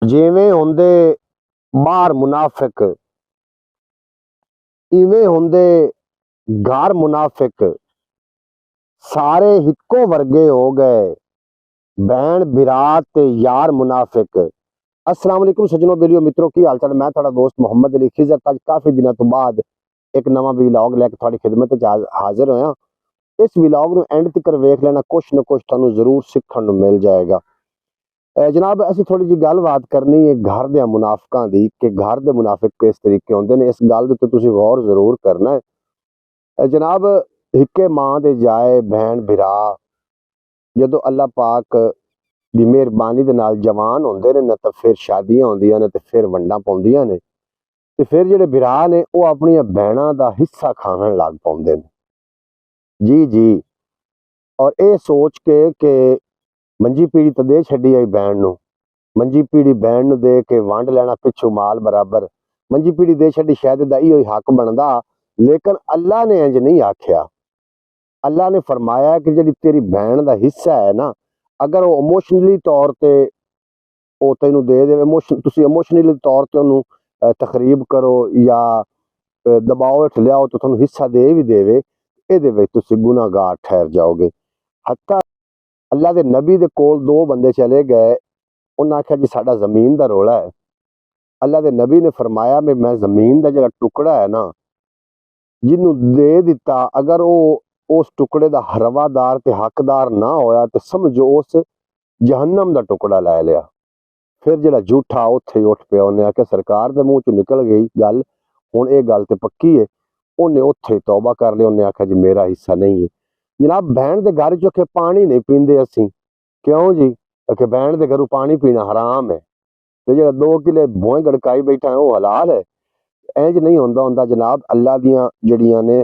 ਜਿਵੇਂ ਹੁੰਦੇ ਬਾਹਰ ਮੁਨਾਫਿਕ, ਇਵੇਂ ਹੁੰਦੇ ਘਰ ਮੁਨਾਫਿਕ। ਸਾਰੇ ਇੱਕੋ ਵਰਗੇ ਹੋ ਗਏ, ਭੈਣ ਭਰਾ ਤੇ ਯਾਰ ਮੁਨਾਫਿਕ। अस्सलाम वालेकुम सज्जनों, बेलियो मित्रों, की हाल चाल। मैं थोड़ा दोस्त मोहम्मद अली खिजर अज काफ़ी दिनों तो बाद एक नवा विलॉग लैके थोड़ी खिदमत हाजिर होया। इस विलॉग में एंड तक वेख लेना, कुछ न कुछ तुहानू जरूर सीखने मिल जाएगा। जनाब, असी थोड़ी जी गलबात करनी है घर दे मुनाफिकां दी कि घर दे मुनाफिक किस तरीके होंदे ने। इस गल दे तुसीं गौर जरूर करना है। जनाब, हिक्के मां दे जाए भैन भरा जदों अल्लाह पाक दी मेहरबानी दे नाल जवान होंदे ने तो फिर शादियां होंदियां ने, तो फिर वंडां पौंदियां ने, तो फिर जिहड़े भरा ने वो अपनी भैणां दा हिस्सा खाण लग पौंदे ने। जी जी। और ये सोच के कि मंजी पीढ़ी तो दे छड्डी आई भैन नूं, मंजी पीढ़ी भैन नूं दे के वंड लेना पिछू माल बराबर, मंजी पीढ़ी दे छड्डी, शायद दा इहो हक बनदा। लेकिन अल्लाह ने इंज नहीं आख्या। अल्लाह ने फरमाया कि जिहड़ी तेरी भैन दा हिस्सा है ना, अगर वो इमोशनली तौर ते ਉਹ ਤੈਨੂੰ ਦੇ ਦੇਵੇ, ਤੁਸੀਂ ਇਮੋਸ਼ਨਲੀ ਤੌਰ ਤੇ ਉਹਨੂੰ ਤਕਰੀਬ ਕਰੋ ਜਾਂ ਦਬਾਓ ਹੇਠ ਲਿਆਓ ਤਾਂ ਤੁਹਾਨੂੰ ਹਿੱਸਾ ਦੇ ਵੀ ਦੇਵੇ, ਇਹਦੇ ਵਿੱਚ ਤੁਸੀਂ ਗੁਨਾਹਗਾਰ ਠਹਿਰ ਜਾਓਗੇ। ਹੱਤਾ ਅੱਲਾ ਦੇ ਨਬੀ ਦੇ ਕੋਲ ਦੋ ਬੰਦੇ ਚਲੇ ਗਏ, ਉਹਨਾਂ ਆਖਿਆ ਜੀ ਸਾਡਾ ਜ਼ਮੀਨ ਦਾ ਰੋਲਾ ਹੈ। ਅੱਲਾ ਦੇ ਨਬੀ ਨੇ ਫਰਮਾਇਆ ਮੈਂ ਜ਼ਮੀਨ ਦਾ ਜਿਹੜਾ ਟੁਕੜਾ ਹੈ ਨਾ, ਜਿਹਨੂੰ ਦੇ ਦਿੱਤਾ, ਅਗਰ ਉਹ ਉਸ ਟੁਕੜੇ ਦਾ ਹਰਵਾਦਾਰ ਤੇ ਹੱਕਦਾਰ ਨਾ ਹੋਇਆ ਤੇ ਸਮਝੋ ਉਸ ਜਹੰਨਮ ਦਾ ਟੁਕੜਾ ਲੈ ਲਿਆ। फिर जो झूठा उत्थे उठ पिया, उन्हें आख्या सरकार के मूँह चो निकल गई गल, हुण ये गल तो पक्की है। उन्हें उत्थे तौबा कर लिया, उन्हें आख्या जी मेरा हिस्सा नहीं है। जनाब, बहन के घर चो पानी नहीं पींदे असीं, क्यों जी? कि बहन के घरों पानी पीना हराम है, तो जो 2 किले भोए गड़काई बैठा है वो हलाल है। इंज नहीं होंदा जनाब। अल्लाह दियां जड़ियां ने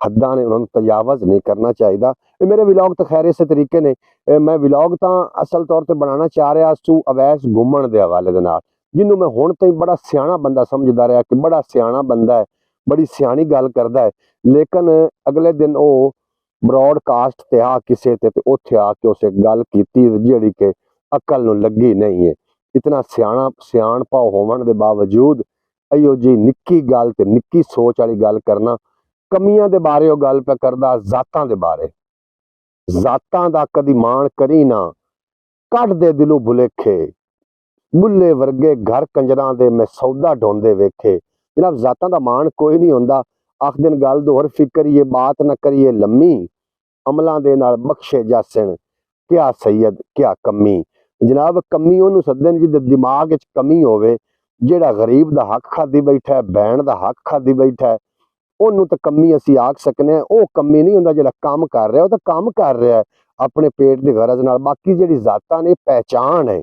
हद्दां ने, उन्होंने तजावज़ नहीं करना चाहिए। मेरे विलॉग तो खैर इस तरीके ने, मैं विलॉग तो असल तौर पर बनाना चाह रहा सू अवैस घूमण के हवाले दे नाल, जिन्हों मैं हुण ताईं बड़ा सियाणा बंदा समझदा रहा कि बड़ा सियाणा बंदा है, बड़ी सियाणी गल करदा है। लेकिन अगले दिन वो ब्रॉडकास्ट ते आ किसे ते उत्थे आके उस एक गल कीती जिहड़ी कि अकल नूं लगी नहीं है। इतना सियाणपा होवन दे बावजूद इहो जी निक्की गल ते निक्की सोच वाली गल करना। कमियां दे बारे वो गल पे करदा, जातां दे बारे, जातां दा कदी मान करी ना, कट दे दिलों भुलेखे, बुल्ले वर्गे घर कंजरां दे मैं सौदा ढोंदे वेखे। जनाब, जातां दा मान कोई नहीं होंदा। आख दिन गल दो हर फिक्रिए बात ना करिए लम्मी, अमलां दे नाल बख्शे जासन क्या सैयद क्या कमी। जनाब, कमी ओनू सदन जिहदे दिमाग च कमी होवे, जिहड़ा गरीब दा हक खादी बैठा है, भैन दा हक खादी बैठा है, ਉਹਨੂੰ ਤਾਂ ਕਮੀ ਅਸੀਂ ਆਖ ਸਕਨੇ ਆ। ਉਹ ਕਮੀ ਨਹੀਂ ਹੁੰਦਾ ਜਿਹੜਾ ਕੰਮ ਕਰ ਰਿਹਾ, ਉਹ ਤਾਂ ਕੰਮ ਕਰ ਰਿਹਾ ਹੈ ਆਪਣੇ ਪੇਟ ਦੀ ਗਰਜ਼ ਨਾਲ। ਬਾਕੀ ਜਿਹੜੀ ਜ਼ਾਤਾਂ ਨੇ ਪਹਿਚਾਣ ਹੈ,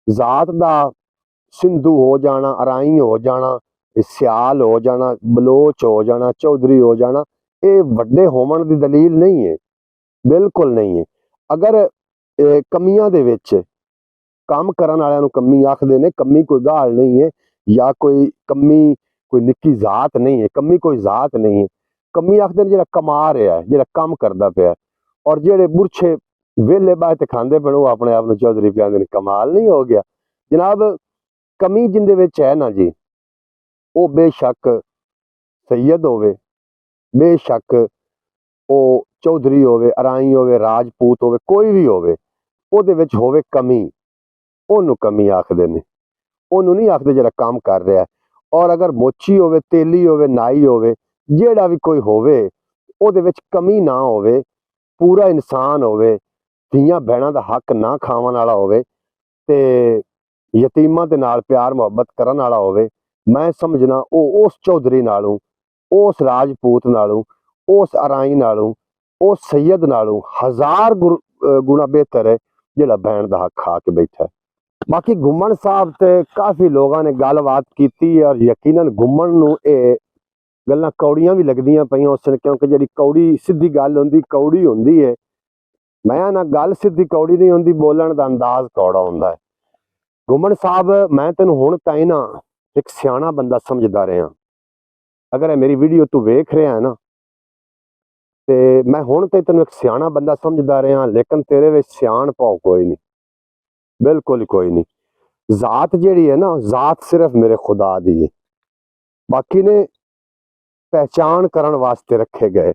ਜ਼ਾਤ ਦਾ ਸਿੰਧੂ ਹੋ ਜਾਣਾ, ਅਰਾਈ ਹੋ ਜਾਣਾ, ਸਿਆਲ ਹੋ ਜਾਣਾ, ਬਲੋਚ ਹੋ ਜਾਣਾ, ਚੌਧਰੀ ਹੋ ਜਾਣਾ, ਇਹ ਵੱਡੇ ਹੋਣ ਦੀ ਦਲੀਲ ਨਹੀਂ ਹੈ, ਬਿਲਕੁਲ ਨਹੀਂ ਹੈ। ਅਗਰ ਕਮੀਆਂ ਦੇ ਵਿੱਚ ਕੰਮ ਕਰਨ ਵਾਲਿਆਂ ਨੂੰ ਕਮੀ ਆਖਦੇ ਨੇ, ਕਮੀ ਕੋਈ ਗਾਲ ਨਹੀਂ ਹੈ ਜਾਂ ਕੋਈ ਕਮੀ कोई निक्की जात नहीं है, कमी कोई जात नहीं है। कमी आखते जो कमा रहा है, जो काम करता पाया, और जेडे बुरछे वेले बाय खाते पे वो अपने आप को चौधरी पे आते, कमाल नहीं हो गया। जनाब, कमी जिंदे विच है ना जी, वो बेशक सैयद होवे, बेशक वो चौधरी होवे, अराई होवे, राजपूत होवे, कोई भी होवे, ਉਹਦੇ ਵਿੱਚ होवे कमी, ਉਹਨੂੰ कमी आखते ने, ਉਹਨੂੰ नहीं आखते ਜਿਹੜਾ काम कर रहा है। और अगर मोची होवे, तेली होवे, नाई होवे, जेड़ा भी कोई होवे, ਉਹਦੇ ਵਿੱਚ कमी ना होवे, पूरा इंसान होवे, धीआं भैणां दा हक ना खावन वाला होवे ते यतीमां दे नाल प्यार मुहब्बत करन वाला होवे, मैं समझना वो उस चौधरी नालों, उस राजपूत नालों, उस अराई नालों, उस सैयद नालों 1000 गुणा बेहतर है जेड़ा भैण दा हक खा के बैठा है। बाकी घुमन साहब ते काफ़ी लोगों ने गलबात की और यकीनन घुमन नूं ये गल्लां कौड़ियां भी लगदियां पईयां उस दिन, क्योंकि जिहड़ी कौड़ी सीधी गल हुंदी कौड़ी हुंदी है। मैं ना गल सीधी कौड़ी नहीं हुंदी, बोलण दा अंदाज कौड़ा हुंदा है। घुमन साहब, मैं तैनूं हुण ताईं ना एक सियाणा बंदा समझदा रहा। अगर मेरी वीडियो तू वेख रहा है ना, ते मैं हुण ताईं तैनूं एक सियाणा बंदा समझदा रहा, लेकिन तेरे विच सियाणप कोई नहीं, बिल्कुल ही कोई नहीं। ਜ਼ਾਤ ਜਿਹੜੀ ਹੈ ਨਾ, ਜ਼ਾਤ ਸਿਰਫ ਮੇਰੇ ਖੁਦਾ ਦੀ ਹੈ, ਬਾਕੀ ਨੇ ਪਹਿਚਾਨ ਕਰਨ ਵਾਸਤੇ ਰੱਖੇ ਗਏ।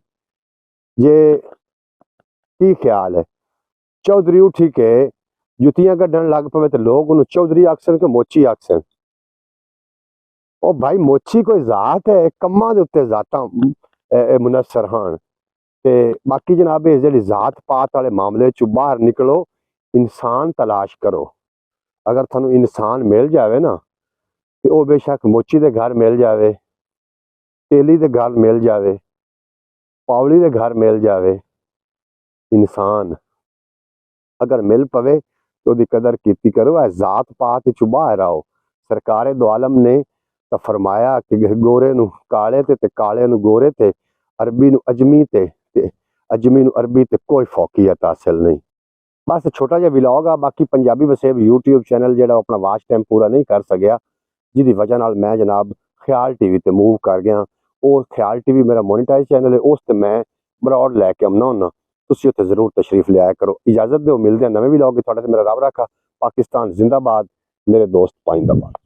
ਜੇ ਕੀ ਖਿਆਲ ਹੈ, ਚੌਧਰੀ ਉੱਠੀ ਕੇ ਜੁੱਤੀਆਂ ਕੱਢਣ ਲੱਗ ਪਵੇ ਤੇ ਲੋਕ ਉਹਨੂੰ ਚੌਧਰੀ ਆਖਣ ਕਿ ਮੋਚੀ ਆਖਣ। ਉਹ ਭਾਈ ਮੋਚੀ ਕੋਈ ਜ਼ਾਤ ਹੈ? ਕੰਮਾਂ ਦੇ ਉੱਤੇ ਜ਼ਾਤਾਂ ਮੁਨਸਰ ਹਨ। ਤੇ ਬਾਕੀ ਜਨਾਬ ਇਹ ਜਿਹੜੀ ਜ਼ਾਤ ਪਾਤ ਵਾਲੇ ਮਾਮਲੇ ਚੋਂ ਬਾਹਰ ਨਿਕਲੋ, ਇਨਸਾਨ ਤਲਾਸ਼ ਕਰੋ। ਅਗਰ ਤੁਹਾਨੂੰ ਇਨਸਾਨ ਮਿਲ ਜਾਵੇ ਨਾ, ਤੇ ਉਹ ਬੇਸ਼ੱਕ ਮੋਚੀ ਦੇ ਘਰ ਮਿਲ ਜਾਵੇ, ਤੇਲੀ ਦੇ ਘਰ ਮਿਲ ਜਾਵੇ, ਪਾਵਲੀ ਦੇ ਘਰ ਮਿਲ ਜਾਵੇ, ਇਨਸਾਨ ਅਗਰ ਮਿਲ ਪਵੇ ਤੇ ਉਹਦੀ ਕਦਰ ਕੀਤੀ ਕਰੋ। ਇਹ ਜ਼ਾਤ ਪਾਤ ਚੋਂ ਬਾਹਰ ਆਓ। ਸਰਕਾਰੇ ਦੋ ਆਲਮ ਨੇ ਤਾਂ ਫਰਮਾਇਆ ਕਿ ਗੋਰੇ ਨੂੰ ਕਾਲੇ ਤੇ ਕਾਲੇ ਨੂੰ ਗੋਰੇ ਤੇ ਅਰਬੀ ਨੂੰ ਅਜਮੀ ਤੇ ਅਜਮੀ ਨੂੰ ਅਰਬੀ ਤੇ ਕੋਈ ਫੌਕੀਅਤ ਹਾਸਿਲ ਨਹੀਂ। ਬਸ ਛੋਟਾ ਜਿਹਾ ਵਲੌਗ ਆ। ਬਾਕੀ ਪੰਜਾਬੀ ਵਸੇਬ YouTube ਚੈਨਲ ਜਿਹੜਾ ਆਪਣਾ ਵਾਚ ਟਾਈਮ ਪੂਰਾ ਨਹੀਂ ਕਰ ਸਕਿਆ, ਜਿਹਦੀ ਵਜ੍ਹਾ ਨਾਲ ਮੈਂ ਜਨਾਬ ਖਿਆਲ TV ਤੇ ਮੂਵ ਕਰ ਗਿਆ। ਉਹ ਖਿਆਲ TV ਮੇਰਾ ਮੋਨੀਟਾਈਜ਼ ਚੈਨਲ ਹੈ, ਉਸ ਤੇ ਮੈਂ ਬਰੋਡ ਲੈ ਕੇ ਆਉਣਾ ਹੁੰਦਾ। ਤੁਸੀਂ ਉੱਥੇ ਜ਼ਰੂਰ ਤਸ਼ਰੀਫ ਲਿਆਇਆ ਕਰੋ। ਇਜਾਜ਼ਤ ਦਿਓ, ਮਿਲਦੇ ਹਾਂ ਨਵੇਂ ਵਲੌਗ। ਤੁਹਾਡੇ ਤੇ ਮੇਰਾ ਰੱਬ ਰਾਖਾ। ਪਾਕਿਸਤਾਨ ਜ਼ਿੰਦਾਬਾਦ, ਮੇਰੇ ਦੋਸਤ ਪਾਇੰਦਾਬਾਦ।